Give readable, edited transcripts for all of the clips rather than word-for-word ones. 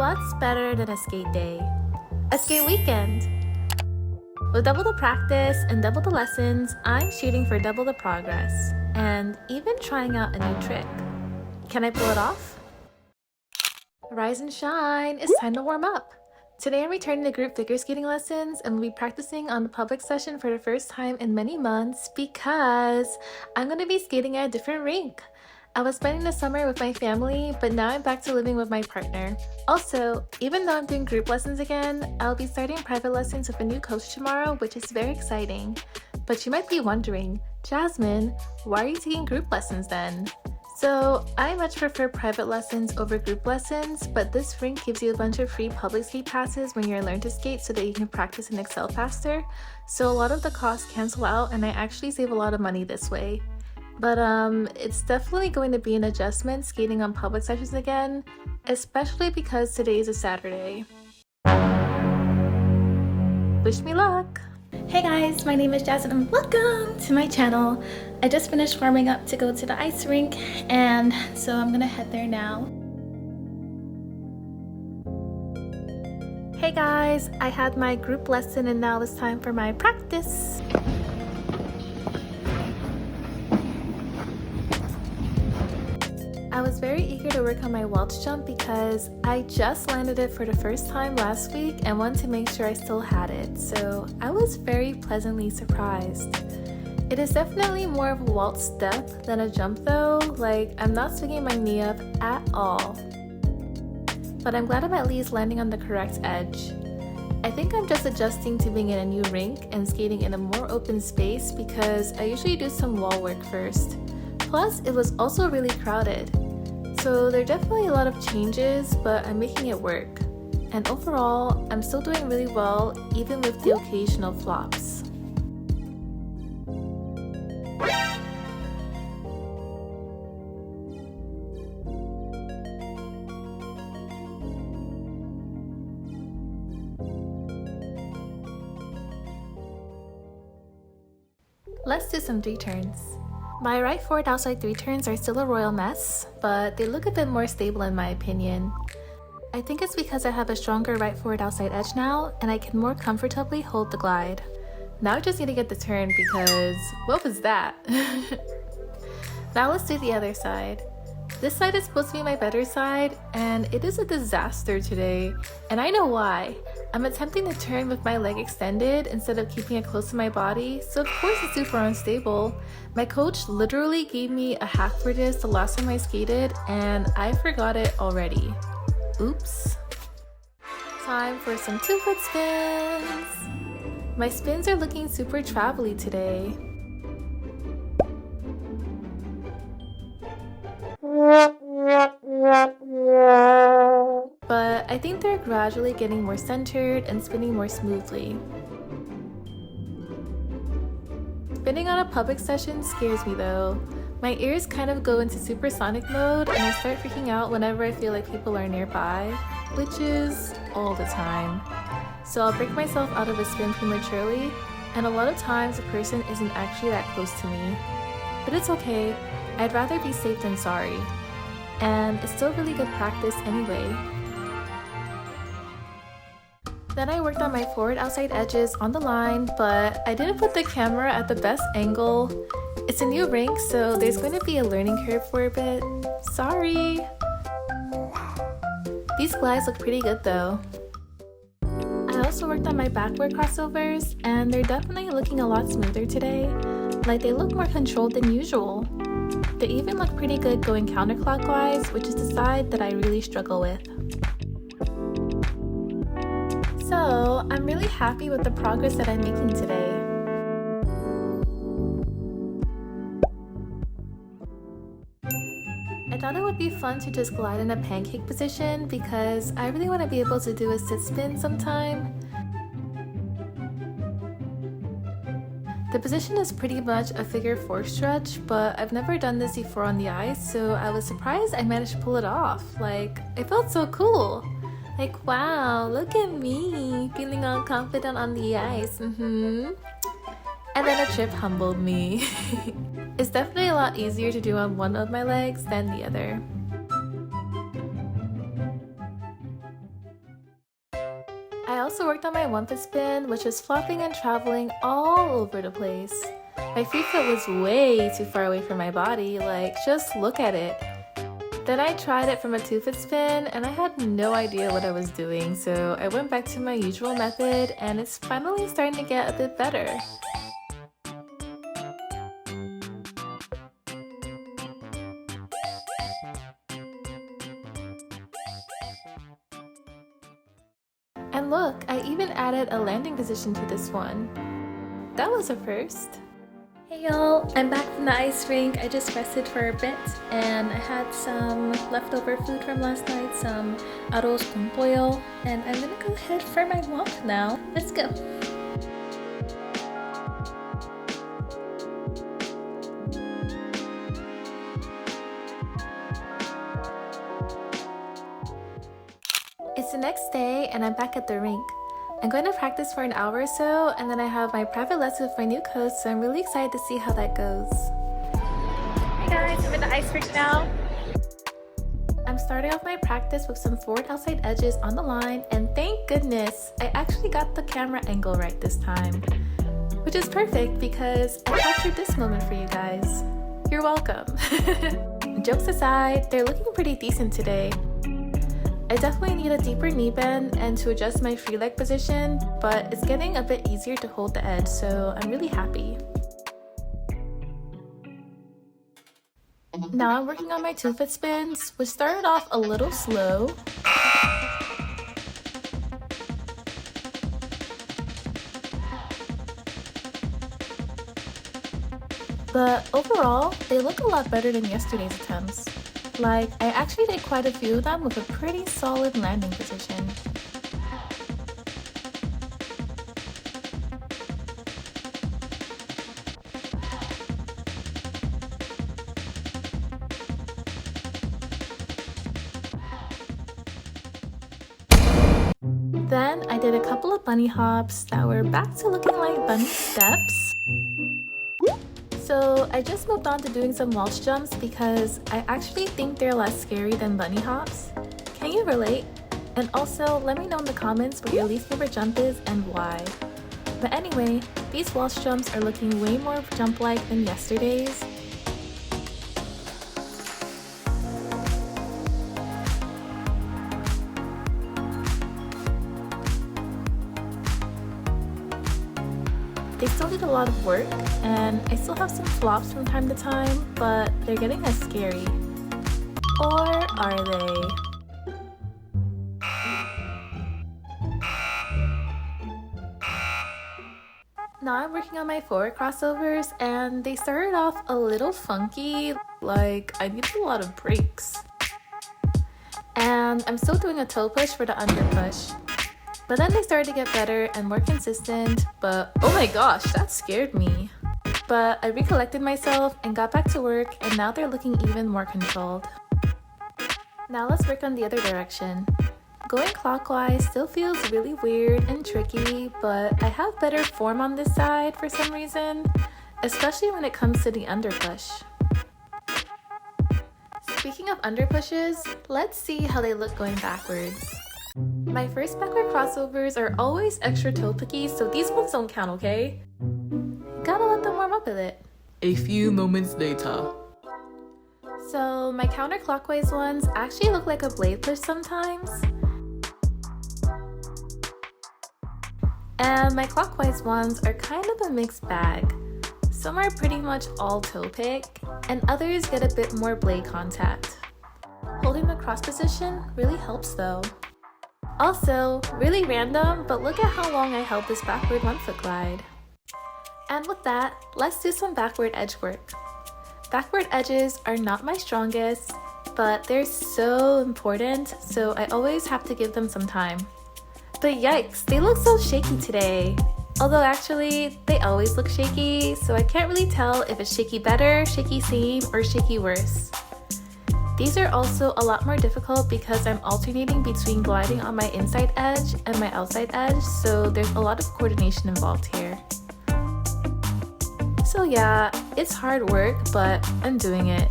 What's better than a skate day? A skate weekend! With double the practice and double the lessons, I'm shooting for double the progress, and even trying out a new trick. Can I pull it off? Rise and shine, it's time to warm up. Today I'm returning to group figure skating lessons and will be practicing on the public session for the first time in many months because I'm going to be skating at a different rink. I was spending the summer with my family, but now I'm back to living with my partner. Also, even though I'm doing group lessons again, I'll be starting private lessons with a new coach tomorrow, which is very exciting. But you might be wondering, Jasmine, why are you taking group lessons then? So, I much prefer private lessons over group lessons, but this rink gives you a bunch of free public skate passes when you're learning to skate so that you can practice and excel faster. So a lot of the costs cancel out and I actually save a lot of money this way. But it's definitely going to be an adjustment skating on public sessions again, especially because today is a Saturday. Wish me luck! Hey guys, my name is Jasmine and welcome to my channel. I just finished warming up to go to the ice rink and so I'm gonna head there now. Hey guys, I had my group lesson and now it's time for my practice. I was very eager to work on my waltz jump because I just landed it for the first time last week and wanted to make sure I still had it, so I was very pleasantly surprised. It is definitely more of a waltz step than a jump though, like I'm not swinging my knee up at all. But I'm glad I'm at least landing on the correct edge. I think I'm just adjusting to being in a new rink and skating in a more open space because I usually do some wall work first. Plus, it was also really crowded. So there are definitely a lot of changes, but I'm making it work. And overall, I'm still doing really well, even with the occasional flops. Let's do some 3 turns. My right forward outside 3 turns are still a royal mess, but they look a bit more stable in my opinion. I think it's because I have a stronger right forward outside edge now, and I can more comfortably hold the glide. Now I just need to get the turn because, what was that? Now let's do the other side. This side is supposed to be my better side, and it is a disaster today, and I know why. I'm attempting to turn with my leg extended instead of keeping it close to my body, so of course it's super unstable. My coach literally gave me a hack for this the last time I skated, and I forgot it already. Oops. Time for some 2-foot spins! My spins are looking super travel-y today. But I think they're gradually getting more centered and spinning more smoothly. Spinning on a public session scares me though. My ears kind of go into supersonic mode and I start freaking out whenever I feel like people are nearby, which is all the time. So I'll break myself out of a spin prematurely, and a lot of times the person isn't actually that close to me. But it's okay, I'd rather be safe than sorry. And it's still really good practice anyway. Then I worked on my forward outside edges on the line, but I didn't put the camera at the best angle. It's a new rink, so there's going to be a learning curve for a bit. Sorry! These glides look pretty good though. I also worked on my backward crossovers, and they're definitely looking a lot smoother today. Like they look more controlled than usual. They even look pretty good going counterclockwise, which is the side that I really struggle with. So, I'm really happy with the progress that I'm making today. I thought it would be fun to just glide in a pancake position because I really want to be able to do a sit spin sometime. The position is pretty much a figure 4 stretch, but I've never done this before on the ice, so I was surprised I managed to pull it off. Like, it felt so cool. Like, wow, look at me, feeling all confident on the ice, And then a trip humbled me. It's definitely a lot easier to do on one of my legs than the other. I also worked on my 1-foot spin, which was flopping and traveling all over the place. My free foot was way too far away from my body, like just look at it. Then I tried it from a 2-foot spin and I had no idea what I was doing, so I went back to my usual method and it's finally starting to get a bit better. And look, I even added a landing position to this one. That was a first. Hey y'all, I'm back from the ice rink. I just rested for a bit and I had some leftover food from last night, some arroz con pollo, and I'm gonna go ahead for my walk now. Let's go. It's the next day and I'm back at the rink. I'm going to practice for an hour or so and then I have my private lesson with my new coach, so I'm really excited to see how that goes. Hey guys, I'm in the ice rink now. I'm starting off my practice with some forward outside edges on the line, and thank goodness I actually got the camera angle right this time. Which is perfect because I captured this moment for you guys. You're welcome. Jokes aside, they're looking pretty decent today. I definitely need a deeper knee bend and to adjust my free leg position, but it's getting a bit easier to hold the edge, so I'm really happy. Now I'm working on my 2-foot spins, which started off a little slow. But overall, they look a lot better than yesterday's attempts. Like, I actually did quite a few of them with a pretty solid landing position. Then I did a couple of bunny hops that were back to looking like bunny steps. So I just moved on to doing some waltz jumps because I actually think they're less scary than bunny hops. Can you relate? And also let me know in the comments what your least favorite jump is and why. But anyway, these waltz jumps are looking way more jump-like than yesterday's. They still did a lot of work, and I still have some flops from time to time, but they're getting as scary. Or are they? Now I'm working on my forward crossovers, and they started off a little funky, like I needed a lot of breaks. And I'm still doing a toe push for the under push. But then they started to get better and more consistent, but oh my gosh, that scared me. But I recollected myself and got back to work, and now they're looking even more controlled. Now let's work on the other direction. Going clockwise still feels really weird and tricky, but I have better form on this side for some reason, especially when it comes to the under push. Speaking of under pushes, let's see how they look going backwards. My first backward crossovers are always extra toe picky, so these ones don't count, okay? Gotta let them warm up a bit. A few moments later. So my counterclockwise ones actually look like a blade push sometimes. And my clockwise ones are kind of a mixed bag. Some are pretty much all toe pick, and others get a bit more blade contact. Holding the cross position really helps though. Also, really random, but look at how long I held this backward 1-foot glide. And with that, let's do some backward edge work. Backward edges are not my strongest, but they're so important, so I always have to give them some time. But yikes, they look so shaky today. Although actually, they always look shaky, so I can't really tell if it's shaky better, shaky same, or shaky worse. These are also a lot more difficult because I'm alternating between gliding on my inside edge and my outside edge, so there's a lot of coordination involved here. So yeah, it's hard work, but I'm doing it.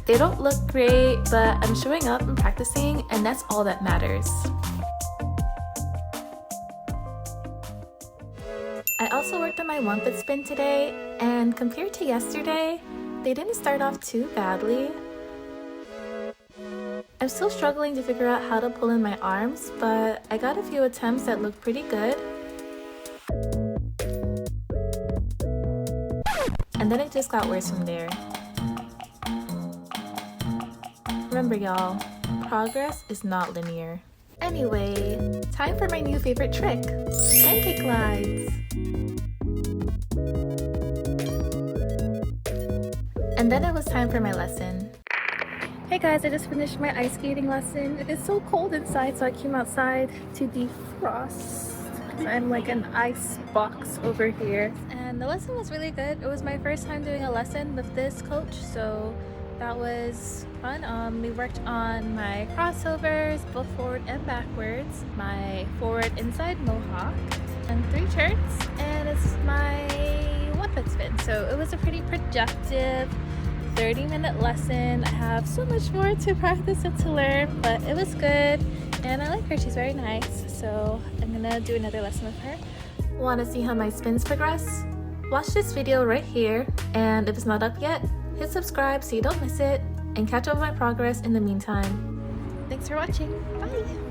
They don't look great, but I'm showing up and practicing, and that's all that matters. also worked on my 1-foot spin today, and compared to yesterday, they didn't start off too badly. I'm still struggling to figure out how to pull in my arms, but I got a few attempts that look pretty good. And then it just got worse from there. Remember y'all, progress is not linear. Anyway, time for my new favorite trick, pancake glides. And then it was time for my lesson. Hey guys, I just finished my ice skating lesson. It is so cold inside, so I came outside to defrost. I'm like an ice box over here. And the lesson was really good. It was my first time doing a lesson with this coach, so that was fun. We worked on my crossovers, both forward and backwards, my forward inside mohawk, and 3 turns, and it's my 1-foot spin. So it was a pretty productive 30-minute lesson. I have so much more to practice and to learn, but it was good, and I like her. She's very nice, so I'm gonna do another lesson with her. Want to see how my spins progress? Watch this video right here, and if it's not up yet, hit subscribe so you don't miss it, and catch up on my progress in the meantime. Thanks for watching. Bye!